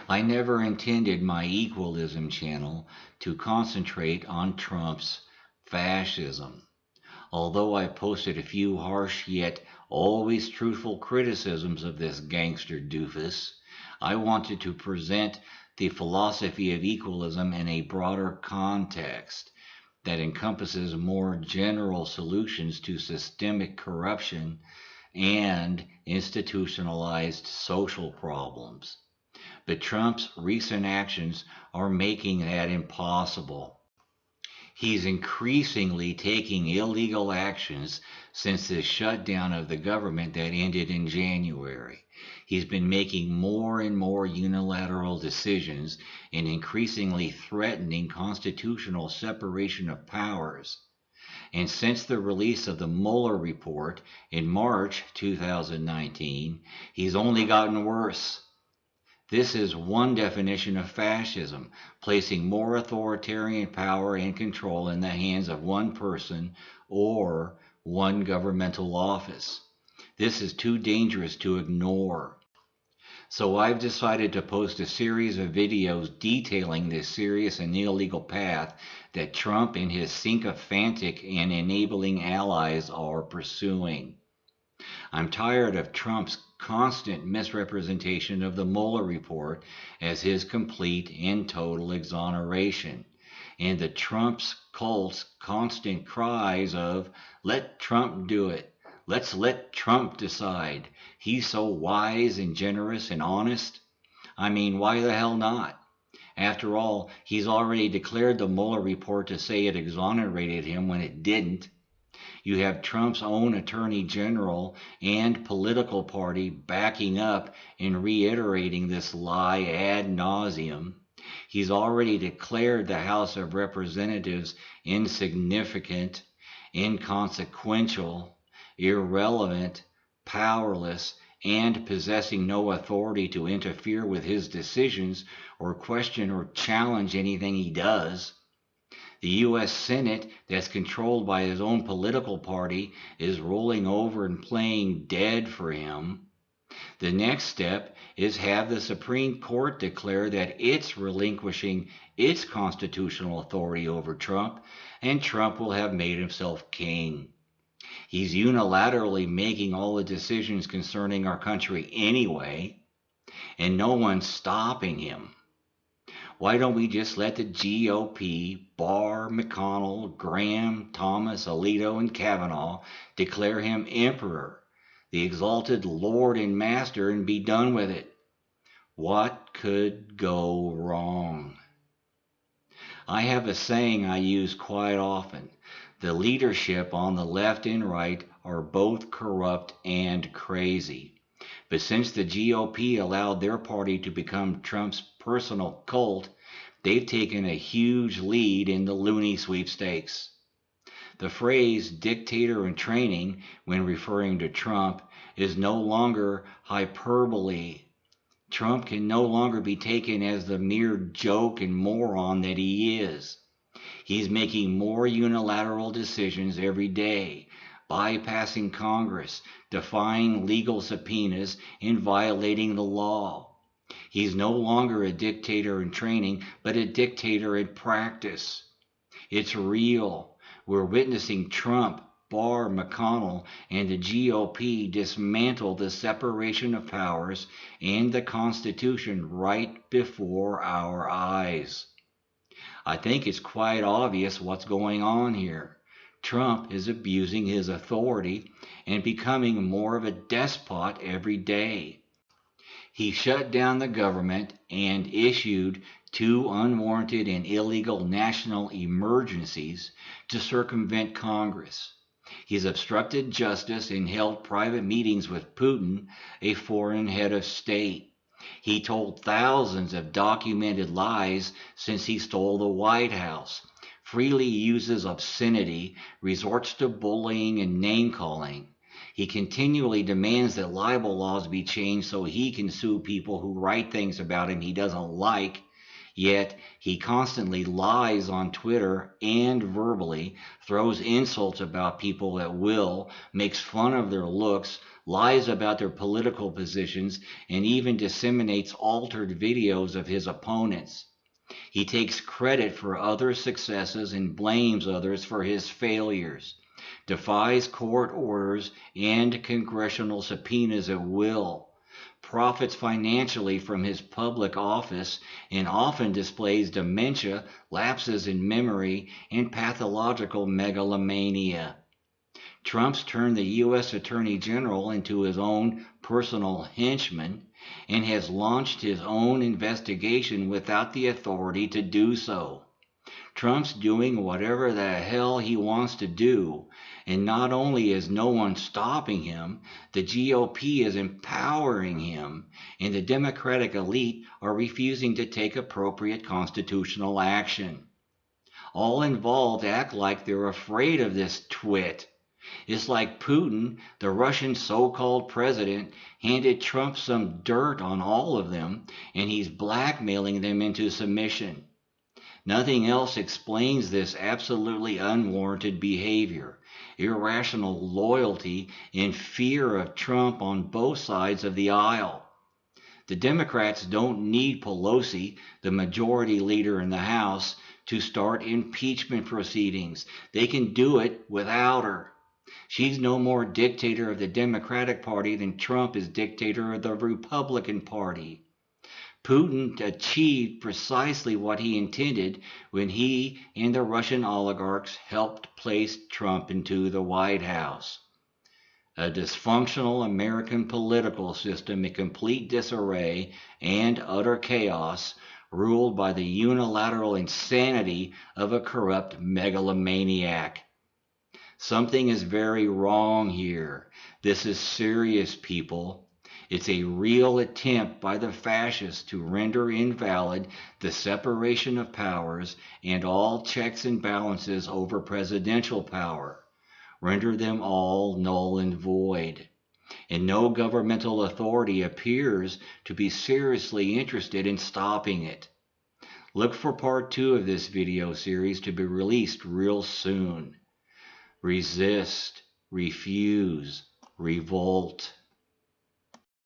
I never intended my equalism channel to concentrate on Trump's fascism. Although I posted a few harsh yet always truthful criticisms of this gangster doofus, I wanted to present the philosophy of equalism in a broader context that encompasses more general solutions to systemic corruption and institutionalized social problems. But Trump's recent actions are making that impossible. He's increasingly taking illegal actions since the shutdown of the government that ended in January. He's been making more and more unilateral decisions and increasingly threatening constitutional separation of powers. And since the release of the Mueller report in March 2019, he's only gotten worse. This is one definition of fascism, placing more authoritarian power and control in the hands of one person or one governmental office. This is too dangerous to ignore. So I've decided to post a series of videos detailing this serious and illegal path that Trump and his sycophantic and enabling allies are pursuing. I'm tired of Trump's constant misrepresentation of the Mueller report as his complete and total exoneration, and the Trump's cult's constant cries of, let Trump do it. Let's let Trump decide. He's so wise and generous and honest. I mean, why the hell not? After all, he's already declared the Mueller report to say it exonerated him when it didn't. You have Trump's own attorney general and political party backing up and reiterating this lie ad nauseum. He's already declared the House of Representatives insignificant, inconsequential, irrelevant, powerless, and possessing no authority to interfere with his decisions or question or challenge anything he does. The U.S. Senate, that's controlled by his own political party, is rolling over and playing dead for him. The next step is have the Supreme Court declare that it's relinquishing its constitutional authority over Trump, and Trump will have made himself king. He's unilaterally making all the decisions concerning our country anyway, and no one's stopping him. Why don't we just let the GOP, Barr, McConnell, Graham, Thomas, Alito, and Kavanaugh declare him emperor, the exalted Lord and Master, and be done with it? What could go wrong? I have a saying I use quite often. The leadership on the left and right are both corrupt and crazy. But since the GOP allowed their party to become Trump's personal cult, they've taken a huge lead in the loony sweepstakes. The phrase dictator in training, when referring to Trump, is no longer hyperbole. Trump can no longer be taken as the mere joke and moron that he is. He's making more unilateral decisions every day, bypassing Congress, defying legal subpoenas, and violating the law. He's no longer a dictator in training, but a dictator in practice. It's real. We're witnessing Trump, Barr, McConnell, and the GOP dismantle the separation of powers and the Constitution right before our eyes. I think it's quite obvious what's going on here. Trump is abusing his authority and becoming more of a despot every day. He shut down the government and issued two unwarranted and illegal national emergencies to circumvent Congress. He's obstructed justice and held private meetings with Putin, a foreign head of state. He told thousands of documented lies since he stole the White House, freely uses obscenity, resorts to bullying and name-calling. He continually demands that libel laws be changed so he can sue people who write things about him he doesn't like, yet he constantly lies on Twitter and verbally, throws insults about people at will, makes fun of their looks, lies about their political positions, and even disseminates altered videos of his opponents. He takes credit for others' successes and blames others for his failures, defies court orders and congressional subpoenas at will, profits financially from his public office, and often displays dementia, lapses in memory, and pathological megalomania. Trump's turned the U.S. Attorney General into his own personal henchman and has launched his own investigation without the authority to do so. Trump's doing whatever the hell he wants to do, and not only is no one stopping him, the GOP is empowering him, and the Democratic elite are refusing to take appropriate constitutional action. All involved act like they're afraid of this twit. It's like Putin, the Russian so-called president, handed Trump some dirt on all of them, and he's blackmailing them into submission. Nothing else explains this absolutely unwarranted behavior, irrational loyalty, and fear of Trump on both sides of the aisle. The Democrats don't need Pelosi, the majority leader in the House, to start impeachment proceedings. They can do it without her. She's no more dictator of the Democratic Party than Trump is dictator of the Republican Party. Putin achieved precisely what he intended when he and the Russian oligarchs helped place Trump into the White House. A dysfunctional American political system in complete disarray and utter chaos, ruled by the unilateral insanity of a corrupt megalomaniac. Something is very wrong here. This is serious, people. It's a real attempt by the fascists to render invalid the separation of powers and all checks and balances over presidential power, render them all null and void. And no governmental authority appears to be seriously interested in stopping it. Look for part 2 of this video series to be released real soon. Resist, refuse, revolt.